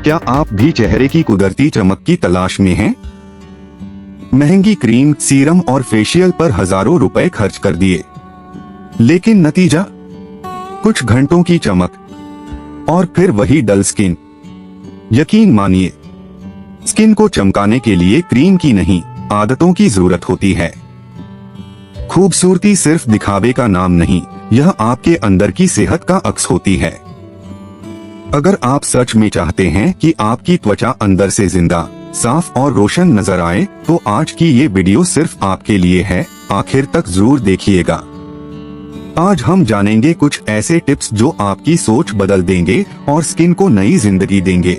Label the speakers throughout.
Speaker 1: क्या आप भी चेहरे की कुदरती चमक की तलाश में हैं? महंगी क्रीम, सीरम और फेशियल पर हजारों रुपए खर्च कर दिए, लेकिन नतीजा कुछ घंटों की चमक और फिर वही डल स्किन। यकीन मानिए, स्किन को चमकाने के लिए क्रीम की नहीं, आदतों की जरूरत होती है। खूबसूरती सिर्फ दिखावे का नाम नहीं, यह आपके अंदर की सेहत का अक्स होती है। अगर आप सच में चाहते हैं कि आपकी त्वचा अंदर से जिंदा, साफ और रोशन नजर आए, तो आज की ये वीडियो सिर्फ आपके लिए है। आखिर तक जरूर देखिएगा। आज हम जानेंगे कुछ ऐसे टिप्स जो आपकी सोच बदल देंगे और स्किन को नई जिंदगी देंगे।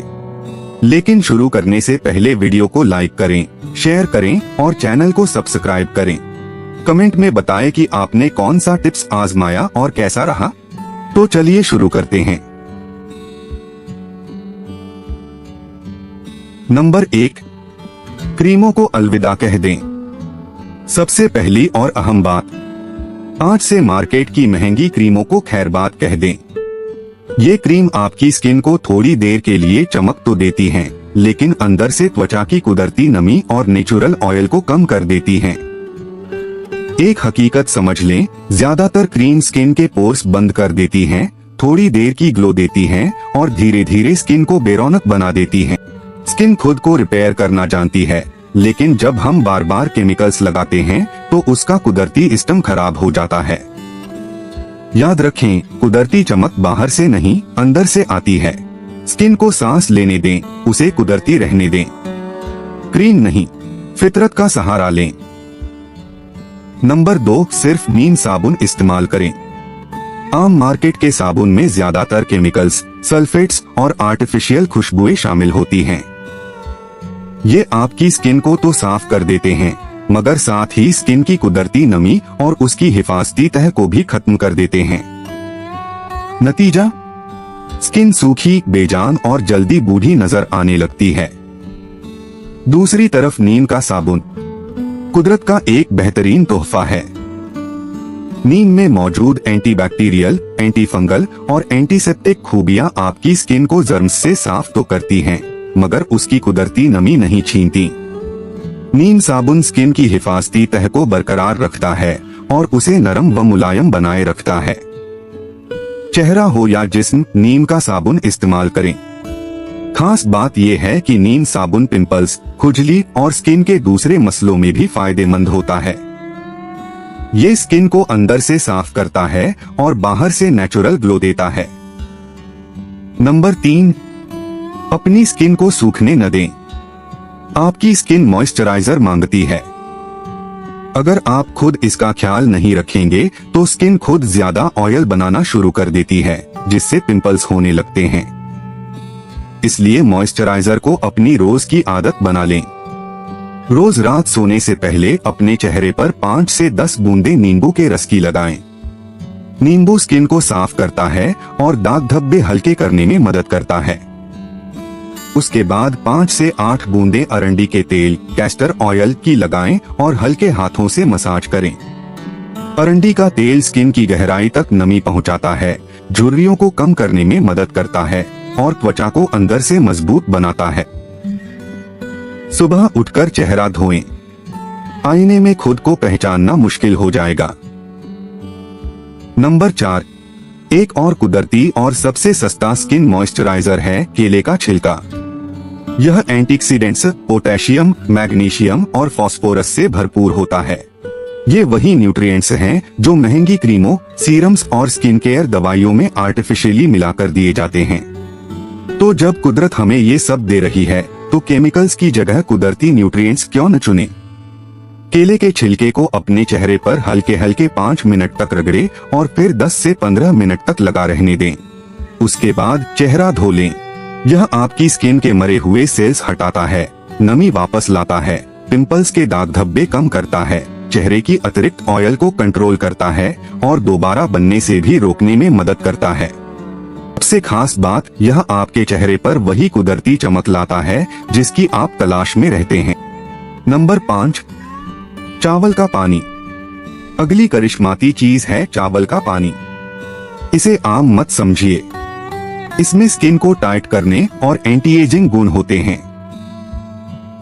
Speaker 1: लेकिन शुरू करने से पहले वीडियो को लाइक करें, शेयर करें और चैनल को सब्सक्राइब करें। कमेंट में बताएं कि आपने कौन सा टिप्स आजमाया और कैसा रहा। तो चलिए शुरू करते हैं। नंबर 1, क्रीमों को अलविदा कह दें। सबसे पहली और अहम बात, आज से मार्केट की महंगी क्रीमों को खैरबाद कह दें। ये क्रीम आपकी स्किन को थोड़ी देर के लिए चमक तो देती हैं, लेकिन अंदर से त्वचा की कुदरती नमी और नेचुरल ऑयल को कम कर देती हैं। एक हकीकत समझ लें, ज्यादातर क्रीम स्किन के पोर्स बंद कर देती हैं, थोड़ी देर की ग्लो देती हैं और धीरे धीरे स्किन को बेरौनक बना देती हैं। स्किन खुद को रिपेयर करना जानती है, लेकिन जब हम बार बार केमिकल्स लगाते हैं तो उसका कुदरती सिस्टम खराब हो जाता है। याद रखें, कुदरती चमक बाहर से नहीं, अंदर से आती है। स्किन को सांस लेने दें, उसे कुदरती रहने दें। क्रीम नहीं, फितरत का सहारा लें। नंबर 2, सिर्फ नीम साबुन इस्तेमाल करें। आम मार्केट के साबुन में ज्यादातर केमिकल्स, सल्फेट्स और आर्टिफिशियल खुशबुएं शामिल होती हैं। ये आपकी स्किन को तो साफ कर देते हैं, मगर साथ ही स्किन की कुदरती नमी और उसकी हिफाजती तह को भी खत्म कर देते हैं। नतीजा, स्किन सूखी, बेजान और जल्दी बूढ़ी नजर आने लगती है। दूसरी तरफ नीम का साबुन कुदरत का एक बेहतरीन तोहफा है। नीम में मौजूद एंटीबैक्टीरियल, एंटीफंगल और एंटीसेप्टिक खूबियां आपकी स्किन को जर्म्स से साफ तो करती हैं, मगर उसकी कुदरती नमी नहीं छीनती। नीम साबुन स्किन की हिफाजती तह को बरकरार रखता है और उसे नरम व मुलायम बनाए रखता है। चेहरा हो या जिस्म, नीम का साबुन इस्तेमाल करें। खास बात यह है कि नीम साबुन पिंपल्स, खुजली और स्किन के दूसरे मसलों में भी फायदेमंद होता है। ये स्किन को अंदर से साफ करता है और बाहर से नेचुरल ग्लो देता है। नंबर 3, अपनी स्किन को सूखने न दें। आपकी स्किन मॉइस्चराइजर मांगती है। अगर आप खुद इसका ख्याल नहीं रखेंगे तो स्किन खुद ज्यादा ऑयल बनाना शुरू कर देती है, जिससे पिंपल्स होने लगते हैं। इसलिए मॉइस्चराइजर को अपनी रोज की आदत बना लें। रोज रात सोने से पहले अपने चेहरे पर 5 से 10 बूंदें नींबू के रस की लगाएं। नींबू स्किन को साफ करता है और दाग धब्बे हल्के करने में मदद करता है। उसके बाद 5 से 8 बूंदें अरंडी के तेल, कैस्टर ऑयल की लगाएं और हल्के हाथों से मसाज करें। अरंडी का तेल स्किन की गहराई तक नमी पहुंचाता है, झुर्रियों को कम करने में मदद करता है और त्वचा को अंदर से मजबूत बनाता है। सुबह उठकर चेहरा धोएं। आईने में खुद को पहचानना मुश्किल हो जाएगा। नंबर 4, एक और कुदरती और सबसे सस्ता स्किन मॉइस्चराइजर है केले का छिलका। यह एंटीऑक्सीडेंट्स, पोटेशियम, मैग्नीशियम और फास्फोरस से भरपूर होता है। ये वही न्यूट्रिएंट्स हैं जो महंगी क्रीमों, सीरम्स और स्किन केयर दवाइयों में आर्टिफिशियली मिलाकर दिए जाते हैं। तो जब कुदरत हमें ये सब दे रही है, तो केमिकल्स की जगह कुदरती न्यूट्रिएंट्स क्यों न चुने। केले के छिलके को अपने चेहरे पर हल्के हल्के 5 मिनट तक रगड़े और फिर 10 से 15 मिनट तक लगा रहने दें। उसके बाद चेहरा धो लें। यह आपकी स्किन के मरे हुए सेल्स हटाता है, नमी वापस लाता है, पिंपल्स के दाग धब्बे कम करता है, चेहरे की अतिरिक्त ऑयल को कंट्रोल करता है और दोबारा बनने से भी रोकने में मदद करता है। सबसे खास बात, यह आपके चेहरे पर वही कुदरती चमक लाता है जिसकी आप तलाश में रहते हैं। नंबर 5, चावल का पानी। अगली करिश्माती चीज है चावल का पानी। इसे आम मत समझिए। इसमें स्किन को टाइट करने और एंटी एजिंग गुण होते हैं।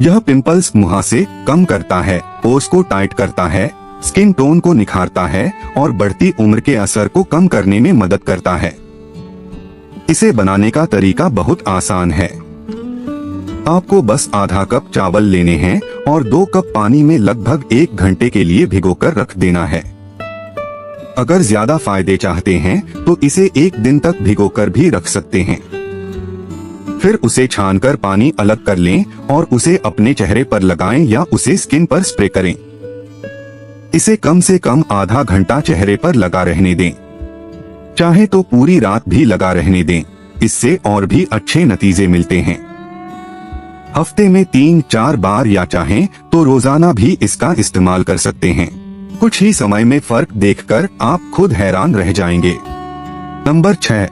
Speaker 1: यह पिंपल्स, मुहासे कम करता है, पोर्स को टाइट करता है, स्किन टोन को निखारता है और बढ़ती उम्र के असर को कम करने में मदद करता है। इसे बनाने का तरीका बहुत आसान है। आपको बस आधा कप चावल लेने हैं और 2 कप पानी में लगभग 1 घंटे के लिए भिगोकर रख देना है। अगर ज्यादा फायदे चाहते हैं तो इसे 1 दिन तक भिगोकर भी रख सकते हैं। फिर उसे छानकर पानी अलग कर लें और उसे अपने चेहरे पर लगाएं या उसे स्किन पर स्प्रे करें। इसे कम से कम आधा घंटा चेहरे पर लगा रहने दें। चाहे तो पूरी रात भी लगा रहने दें, इससे और भी अच्छे नतीजे मिलते हैं। हफ्ते में 3-4 बार या चाहें तो रोजाना भी इसका इस्तेमाल कर सकते हैं। कुछ ही समय में फर्क देखकर आप खुद हैरान रह जाएंगे। नंबर 6,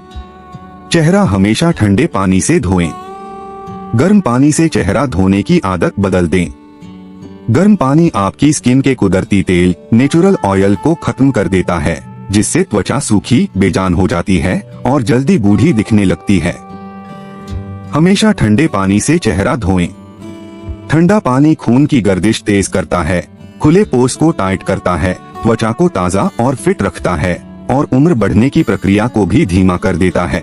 Speaker 1: चेहरा हमेशा ठंडे पानी से धोएं। गर्म पानी से चेहरा धोने की आदत बदल दें। गर्म पानी आपकी स्किन के कुदरती तेल, नेचुरल ऑयल को खत्म कर देता है, जिससे त्वचा सूखी, बेजान हो जाती है और जल्दी बूढ़ी दिखने लगती है। हमेशा ठंडे पानी से चेहरा धोएं। ठंडा पानी खून की गर्दिश तेज करता है, खुले पोर्स को टाइट करता है, त्वचा को ताजा और फिट रखता है और उम्र बढ़ने की प्रक्रिया को भी धीमा कर देता है।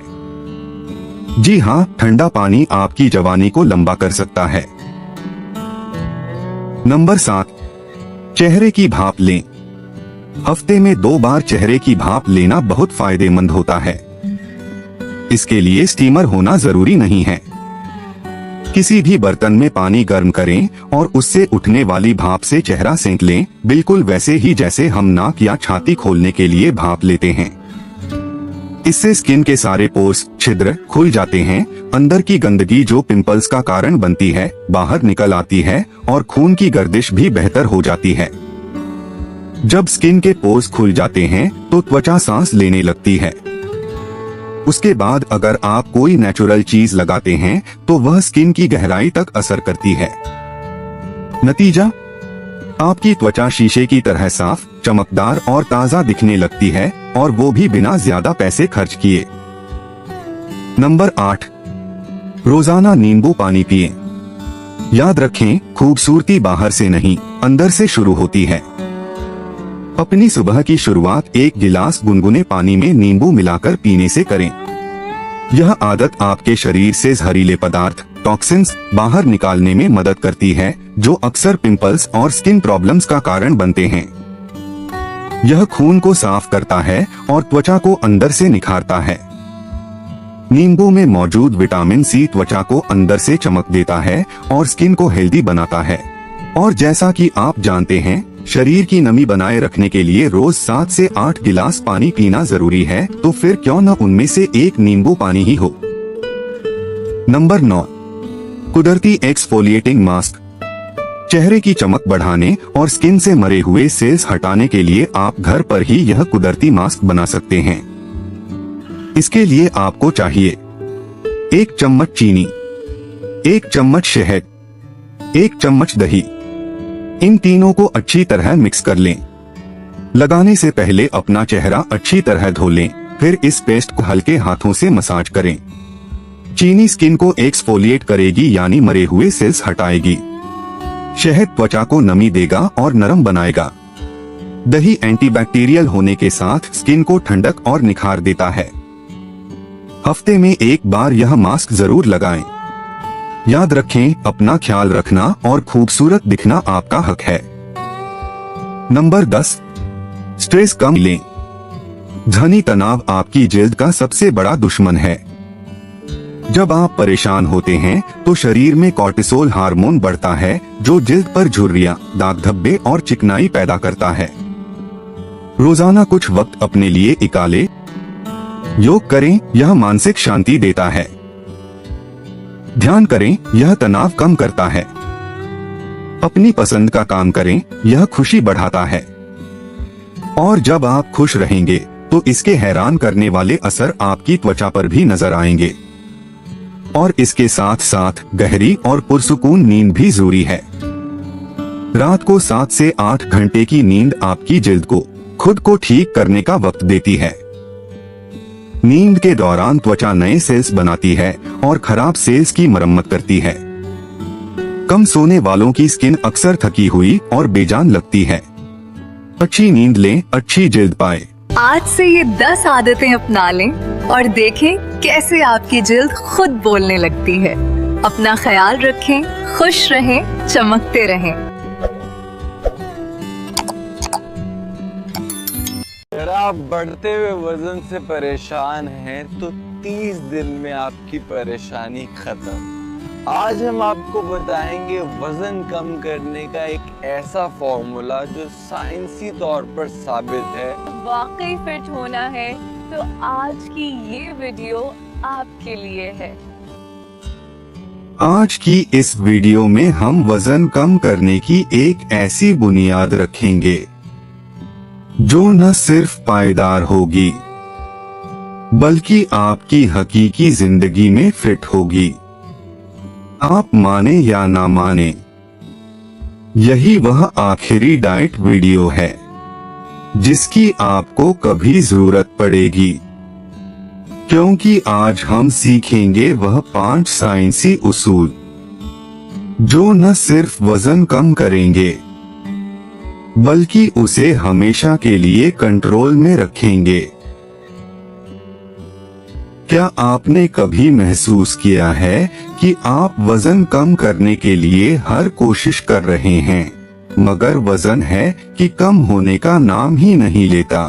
Speaker 1: जी हाँ, ठंडा पानी आपकी जवानी को लंबा कर सकता है। नंबर 7, चेहरे की भाप लें। हफ्ते में 2 बार चेहरे की भाप लेना बहुत फायदेमंद होता है। इसके लिए स्टीमर होना जरूरी नहीं है। किसी भी बर्तन में पानी गर्म करें और उससे उठने वाली भाप से चेहरा सेंक लें, बिल्कुल वैसे ही जैसे हम नाक या छाती खोलने के लिए भाप लेते हैं। इससे स्किन के सारे पोर्स, छिद्र खुल जाते हैं, अंदर की गंदगी जो पिंपल्स का कारण बनती है बाहर निकल आती है और खून की गर्दिश भी बेहतर हो जाती है। जब स्किन के पोर्स खुल जाते हैं तो त्वचा सांस लेने लगती है। उसके बाद अगर आप कोई नेचुरल चीज लगाते हैं तो वह स्किन की गहराई तक असर करती है। नतीजा, आपकी त्वचा शीशे की तरह साफ, चमकदार और ताजा दिखने लगती है, और वो भी बिना ज्यादा पैसे खर्च किए। नंबर 8, रोजाना नींबू पानी पिएं। याद रखें, खूबसूरती बाहर से नहीं, अंदर से शुरू होती है। अपनी सुबह की शुरुआत 1 गिलास गुनगुने पानी में नींबू मिलाकर पीने से करें। यह आदत आपके शरीर से जहरीले पदार्थ, टॉक्सिन्स बाहर निकालने में मदद करती है, जो अक्सर पिंपल्स और स्किन प्रॉब्लम्स का कारण बनते हैं। यह खून को साफ करता है और त्वचा को अंदर से निखारता है। नींबू में मौजूद विटामिन सी त्वचा को अंदर से चमक देता है और स्किन को हेल्दी बनाता है। और जैसा कि आप जानते हैं, शरीर की नमी बनाए रखने के लिए रोज 7 से 8 गिलास पानी पीना जरूरी है, तो फिर क्यों न उनमें से एक नींबू पानी ही हो। नंबर 9, कुदरती एक्सफोलिएटिंग मास्क। चेहरे की चमक बढ़ाने और स्किन से मरे हुए सेल्स हटाने के लिए आप घर पर ही यह कुदरती मास्क बना सकते हैं। इसके लिए आपको चाहिए 1 चम्मच चीनी, 1 चम्मच शहद, 1 चम्मच दही। इन तीनों को अच्छी तरह मिक्स कर लें। लगाने से पहले अपना चेहरा अच्छी तरह धो लें, फिर इस पेस्ट को हल्के हाथों से मसाज करें। चीनी स्किन को एक्सफोलिएट करेगी, यानी मरे हुए सेल्स हटाएगी। शहद त्वचा को नमी देगा और नरम बनाएगा। दही एंटीबैक्टीरियल होने के साथ स्किन को ठंडक और निखार देता है। हफ्ते में 1 बार यह मास्क जरूर लगाएं। याद रखें, अपना ख्याल रखना और खूबसूरत दिखना आपका हक है। नंबर 10, स्ट्रेस कम लें। घनी तनाव आपकी जिल्द का सबसे बड़ा दुश्मन है। जब आप परेशान होते हैं तो शरीर में कॉर्टिसोल हार्मोन बढ़ता है, जो जिल्द पर झुर्रियां, दाग धब्बे और चिकनाई पैदा करता है। रोजाना कुछ वक्त अपने लिए निकालें। योग करें, यह मानसिक शांति देता है। ध्यान करें, यह तनाव कम करता है। अपनी पसंद का काम करें, यह खुशी बढ़ाता है। और जब आप खुश रहेंगे तो इसके हैरान करने वाले असर आपकी त्वचा पर भी नजर आएंगे। और इसके साथ साथ गहरी और पुरसुकून नींद भी जरूरी है। रात को 7 से 8 घंटे की नींद आपकी जिल्द को खुद को ठीक करने का वक्त देती है। नींद के दौरान त्वचा नए सेल्स बनाती है और खराब सेल्स की मरम्मत करती है। कम सोने वालों की स्किन अक्सर थकी हुई और बेजान लगती है। अच्छी नींद लें, अच्छी जिल्द पाए।
Speaker 2: आज से ये 10 आदतें अपना लें और देखें कैसे आपकी जिल्द खुद बोलने लगती है। अपना ख्याल रखें, खुश रहें, चमकते रहें।
Speaker 3: अगर आप बढ़ते हुए वजन से परेशान हैं तो 30 दिन में आपकी परेशानी खत्म। आज हम आपको बताएंगे वजन कम करने का एक ऐसा फॉर्मूला जो साइंसी तौर पर साबित है।
Speaker 2: वाकई फिट होना है तो आज की ये वीडियो आपके लिए है।
Speaker 1: आज की इस वीडियो में हम वजन कम करने की एक ऐसी बुनियाद रखेंगे जो न सिर्फ पायदार होगी बल्कि आपकी हकीकी जिंदगी में फिट होगी। आप माने या ना माने, यही वह आखिरी डाइट वीडियो है जिसकी आपको कभी जरूरत पड़ेगी, क्योंकि आज हम सीखेंगे वह 5 साइंसी उसूल जो न सिर्फ वजन कम करेंगे बल्कि उसे हमेशा के लिए कंट्रोल में रखेंगे। क्या आपने कभी महसूस किया है कि आप वजन कम करने के लिए हर कोशिश कर रहे हैं, मगर वजन है कि कम होने का नाम ही नहीं लेता?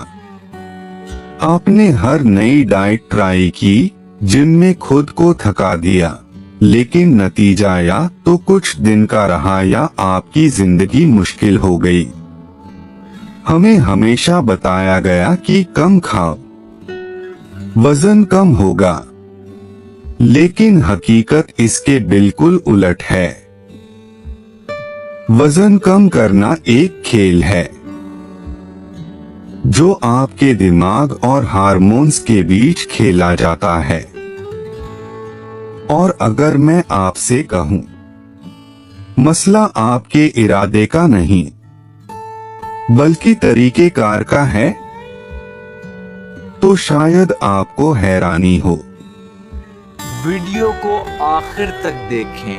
Speaker 1: आपने हर नई डाइट ट्राई की, जिम में खुद को थका दिया, लेकिन नतीजा या तो कुछ दिन का रहा या आपकी जिंदगी मुश्किल हो गई। हमें हमेशा बताया गया कि कम खाओ, वजन कम होगा, लेकिन हकीकत इसके बिल्कुल उलट है। वजन कम करना एक खेल है जो आपके दिमाग और हार्मोन्स के बीच खेला जाता है। और अगर मैं आपसे कहूं, मसला आपके इरादे का नहीं बल्कि तरीकेकार का है, तो शायद आपको हैरानी हो।
Speaker 3: वीडियो को आखिर तक देखें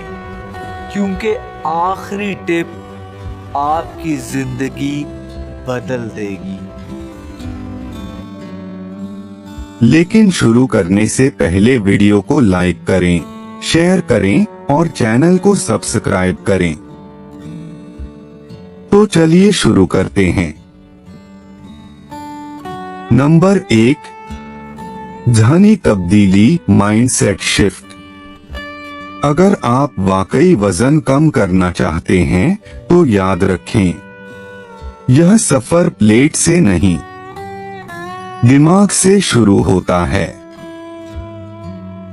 Speaker 3: क्योंकि आखिरी टिप आपकी जिंदगी बदल देगी।
Speaker 1: लेकिन शुरू करने से पहले वीडियो को लाइक करें, शेयर करें और चैनल को सब्सक्राइब करें। तो चलिए शुरू करते हैं। नंबर 1, ज़हनी तब्दीली, माइंडसेट शिफ्ट। अगर आप वाकई वजन कम करना चाहते हैं तो याद रखें, यह सफर प्लेट से नहीं, दिमाग से शुरू होता है।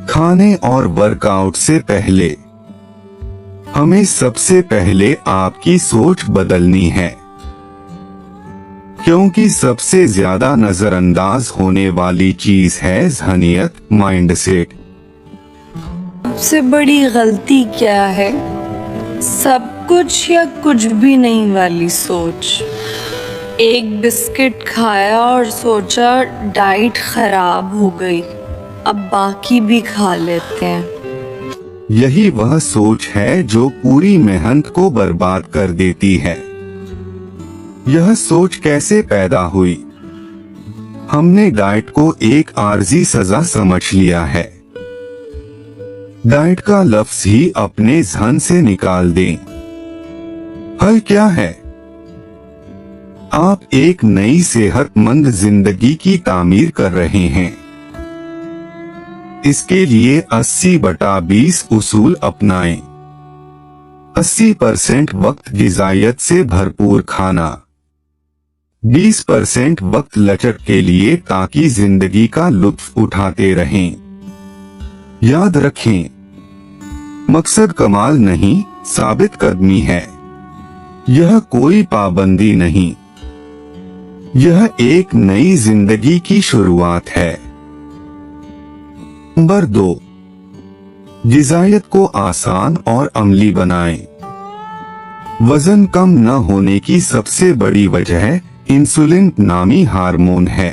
Speaker 1: खाने और वर्कआउट से पहले हमें सबसे पहले आपकी सोच बदलनी है, क्योंकि सबसे ज्यादा नजरअंदाज होने वाली चीज है ज़हनियत, माइंडसेट।
Speaker 4: सबसे बड़ी गलती क्या है? सब कुछ या कुछ भी नहीं वाली सोच। एक बिस्किट खाया और सोचा डाइट खराब हो गई, अब बाकी भी खा लेते हैं।
Speaker 1: यही वह सोच है जो पूरी मेहनत को बर्बाद कर देती है। यह सोच कैसे पैदा हुई? हमने डाइट को एक आर्जी सजा समझ लिया है। डाइट का लफ्ज ही अपने ज़हन से निकाल दें। हल क्या है? आप एक नई सेहतमंद जिंदगी की तामीर कर रहे हैं। इसके लिए 80/20 उसूल अपनाएं। 80% वक्त ग़िज़ायत से भरपूर खाना, 20% वक्त लचक के लिए ताकि जिंदगी का लुत्फ उठाते रहें। याद रखें, मकसद कमाल नहीं, साबित कदमी है। यह कोई पाबंदी नहीं, यह एक नई जिंदगी की शुरुआत है। नंबर 2, ग़िज़ायत को आसान और अमली बनाएं। वजन कम न होने की सबसे बड़ी वजह इंसुलिन नामी हार्मोन है,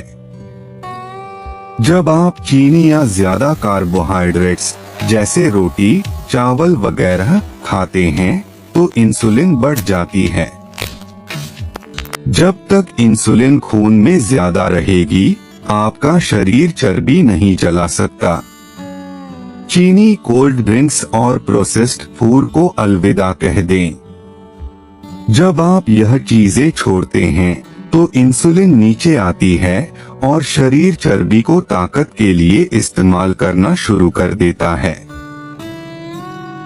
Speaker 1: जब आप चीनी या ज्यादा कार्बोहाइड्रेट्स जैसे रोटी, चावल वगैरह खाते हैं तो इंसुलिन बढ़ जाती है। जब तक इंसुलिन खून में ज्यादा रहेगी, आपका शरीर चर्बी नहीं जला सकता। चीनी, कोल्ड ड्रिंक्स और प्रोसेस्ड फूड को अलविदा कह दें। जब आप यह चीजें छोड़ते हैं तो इंसुलिन नीचे आती है और शरीर चर्बी को ताकत के लिए इस्तेमाल करना शुरू कर देता है।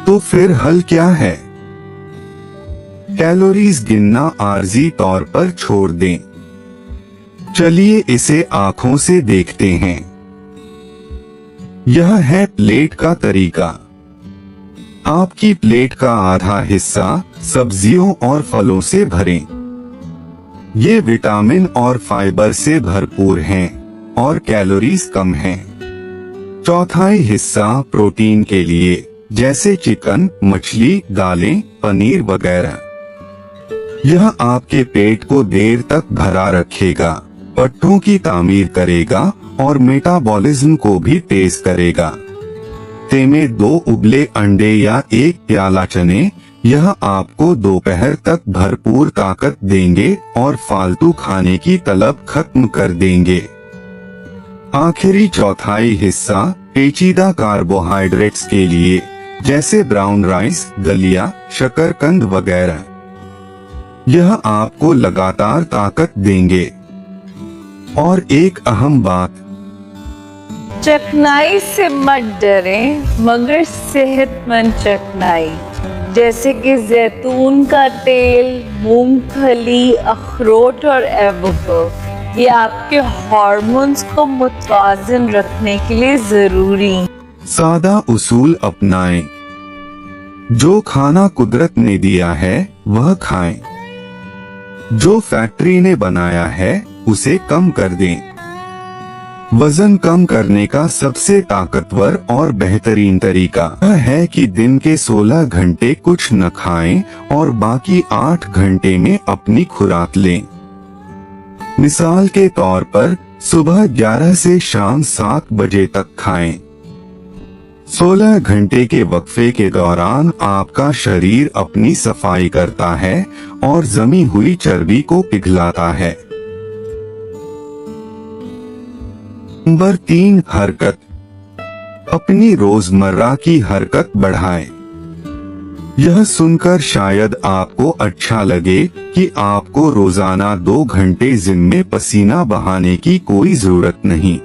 Speaker 1: तो फिर हल क्या है? कैलोरीज गिनना आर्जी तौर पर छोड़ दें। चलिए इसे आंखों से देखते हैं। यह है प्लेट का तरीका। आपकी प्लेट का आधा हिस्सा सब्जियों और फलों से भरें। ये विटामिन और फाइबर से भरपूर हैं और कैलोरीज कम हैं। चौथाई हिस्सा प्रोटीन के लिए, जैसे चिकन, मछली, दालें, पनीर वगैरह। यह आपके पेट को देर तक भरा रखेगा, पट्टों की तामीर करेगा और मेटाबॉलिज्म को भी तेज करेगा। में 2 उबले अंडे या 1 प्याला चने, यह आपको दोपहर तक भरपूर ताकत देंगे और फालतू खाने की तलब खत्म कर देंगे। आखिरी चौथाई हिस्सा पेचीदा कार्बोहाइड्रेट्स के लिए, जैसे ब्राउन राइस, दलिया, शकरकंद वगैरह। यह आपको लगातार ताकत देंगे। और एक अहम बात,
Speaker 4: चकनाई से मत डरें, मगर सेहतमंद चकनाई, जैसे कि जैतून का तेल, मूंगफली, अखरोट और एवोकाडो, ये आपके हार्मोन्स को मुतवाज़िन रखने के लिए जरूरी।
Speaker 1: सादा उसूल अपनाएं। जो खाना कुदरत ने दिया है वह खाएं। जो फैक्ट्री ने बनाया है उसे कम कर दें। वजन कम करने का सबसे ताकतवर और बेहतरीन तरीका यह है कि दिन के 16 घंटे कुछ न खाएं और बाकी 8 घंटे में अपनी खुराक लें। मिसाल के तौर पर सुबह 11 से शाम 7 बजे तक खाएं। 16 घंटे के वक्फे के दौरान आपका शरीर अपनी सफाई करता है और जमी हुई चर्बी को पिघलाता है। नंबर 3, हरकत। अपनी रोजमर्रा की हरकत बढ़ाएं। यह सुनकर शायद आपको अच्छा लगे कि आपको रोजाना 2 घंटे जिम में पसीना बहाने की कोई जरूरत नहीं,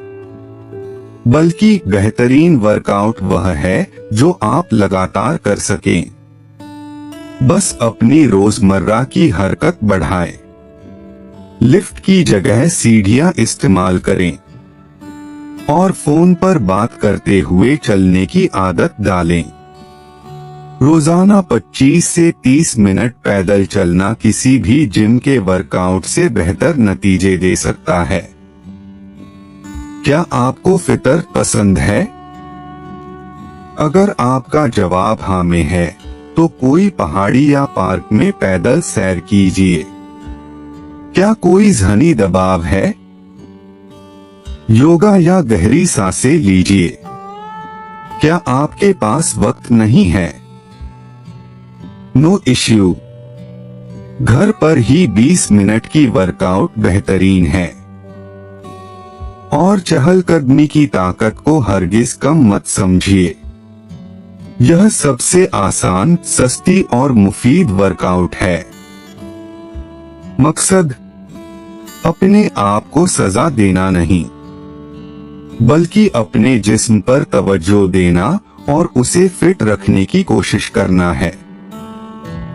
Speaker 1: बल्कि बेहतरीन वर्कआउट वह है जो आप लगातार कर सकें। बस अपनी रोजमर्रा की हरकत बढ़ाएं। लिफ्ट की जगह सीढ़ियां इस्तेमाल करें और फोन पर बात करते हुए चलने की आदत डालें। रोजाना 25 से 30 मिनट पैदल चलना किसी भी जिम के वर्कआउट से बेहतर नतीजे दे सकता है। क्या आपको फितर पसंद है? अगर आपका जवाब हाँ में है तो कोई पहाड़ी या पार्क में पैदल सैर कीजिए। क्या कोई ज़हनी दबाव है? योगा या गहरी सांसें लीजिए। क्या आपके पास वक्त नहीं है? No issue. घर पर ही 20 मिनट की वर्कआउट बेहतरीन है। और चहलकदमी की ताकत को हरगिज कम मत समझिए। यह सबसे आसान, सस्ती और मुफीद वर्कआउट है। मकसद अपने आप को सजा देना नहीं, बल्कि अपने जिस्म पर तवज्जो देना और उसे फिट रखने की कोशिश करना है।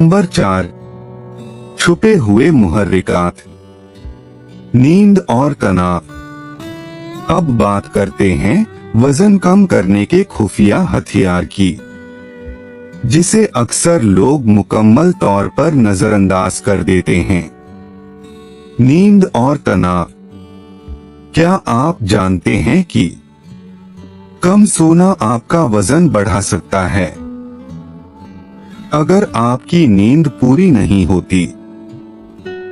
Speaker 1: नंबर 4, छुपे हुए मुहर्रिकात। नींद और तनाव। अब बात करते हैं वजन कम करने के खुफिया हथियार की, जिसे अक्सर लोग मुकम्मल तौर पर नजरअंदाज कर देते हैं। नींद और तनाव। क्या आप जानते हैं कि कम सोना आपका वजन बढ़ा सकता है? अगर आपकी नींद पूरी नहीं होती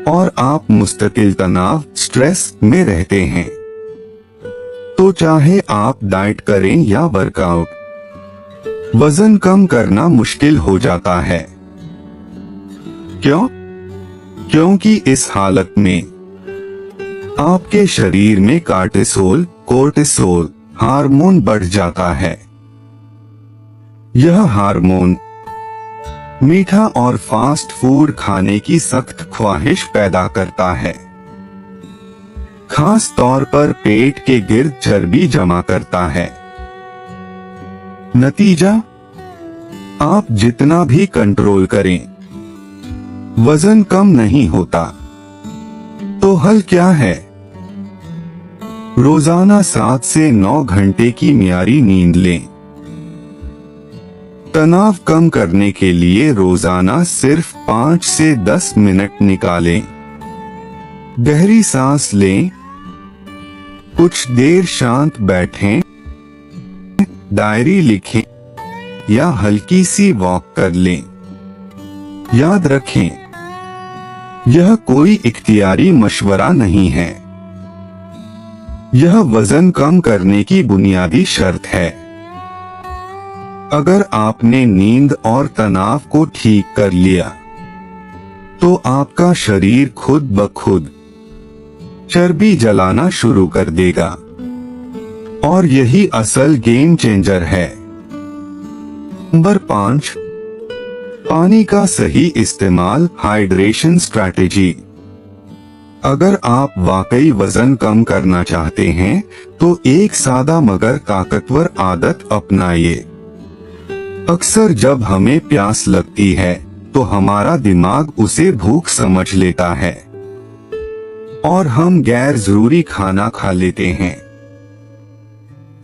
Speaker 1: और आप मुस्तकिल तनाव, स्ट्रेस में रहते हैं तो चाहे आप डाइट करें या वर्कआउट, वजन कम करना मुश्किल हो जाता है। क्यों? क्योंकि इस हालत में आपके शरीर में कोर्टिसोल हार्मोन बढ़ जाता है। यह हार्मोन मीठा और फास्ट फूड खाने की सख्त ख्वाहिश पैदा करता है, खास तौर पर पेट के गिर्द चर्बी जमा करता है। नतीजा, आप जितना भी कंट्रोल करें, वजन कम नहीं होता। तो हल क्या है? रोजाना 7 से 9 घंटे की मियारी नींद लें। तनाव कम करने के लिए रोजाना सिर्फ 5 से 10 मिनट निकालें। गहरी सांस लें, कुछ देर शांत बैठें, डायरी लिखें या हल्की सी वॉक कर लें। याद रखें, यह कोई इख्तियारी मशवरा नहीं है, यह वजन कम करने की बुनियादी शर्त है। अगर आपने नींद और तनाव को ठीक कर लिया, तो आपका शरीर खुद ब खुद चर्बी जलाना शुरू कर देगा, और यही असल गेम चेंजर है। नंबर 5, पानी का सही इस्तेमाल, हाइड्रेशन स्ट्रैटेजी। अगर आप वाकई वजन कम करना चाहते हैं, तो एक सादा मगर ताकतवर आदत अपनाइए। अक्सर जब हमें प्यास लगती है, तो हमारा दिमाग उसे भूख समझ लेता है और हम गैर जरूरी खाना खा लेते हैं।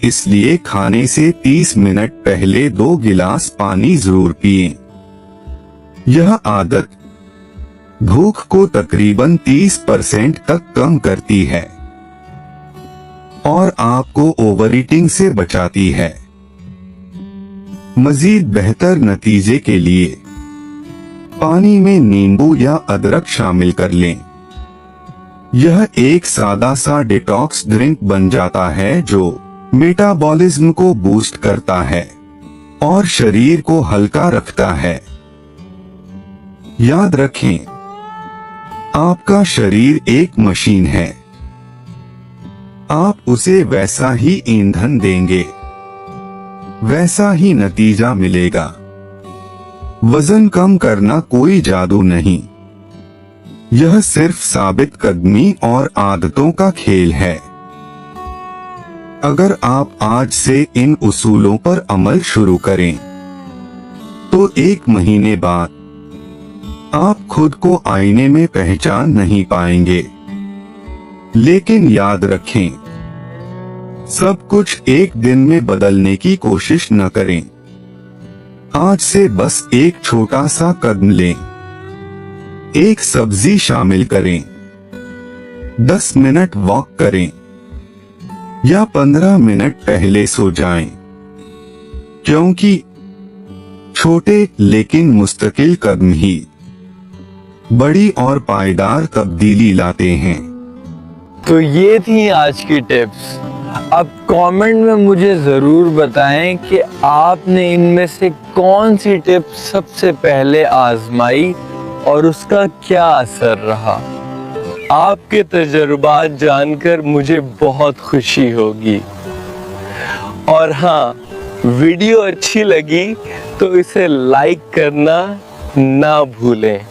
Speaker 1: इसलिए खाने से 30 मिनट पहले 2 गिलास पानी जरूर पिएं। यह आदत भूख को तकरीबन 30% तक कम करती है और आपको ओवरईटिंग से बचाती है। मजीद बेहतर नतीजे के लिए पानी में नींबू या अदरक शामिल कर लें। यह एक सादा सा डिटॉक्स ड्रिंक बन जाता है जो मेटाबॉलिज्म को बूस्ट करता है और शरीर को हल्का रखता है। याद रखें, आपका शरीर एक मशीन है, आप उसे वैसा ही ईंधन देंगे, वैसा ही नतीजा मिलेगा। वजन कम करना कोई जादू नहीं, यह सिर्फ साबित कदमी और आदतों का खेल है। अगर आप आज से इन उसूलों पर अमल शुरू करें, तो 1 महीने बाद आप खुद को आईने में पहचान नहीं पाएंगे। लेकिन याद रखें, सब कुछ एक दिन में बदलने की कोशिश न करें। आज से बस एक छोटा सा कदम लें, एक सब्जी शामिल करें, 10 मिनट वॉक करें या 15 मिनट पहले सो जाएं, क्योंकि छोटे लेकिन मुस्तकिल कदम ही बड़ी और पायदार तब्दीली लाते हैं।
Speaker 3: तो ये थी आज की टिप्स। अब कमेंट में मुझे ज़रूर बताएं कि आपने इनमें से कौन सी टिप सबसे पहले आजमाई और उसका क्या असर रहा। आपके तजुर्बात जानकर मुझे बहुत खुशी होगी। और हाँ, वीडियो अच्छी लगी तो इसे लाइक करना ना भूलें।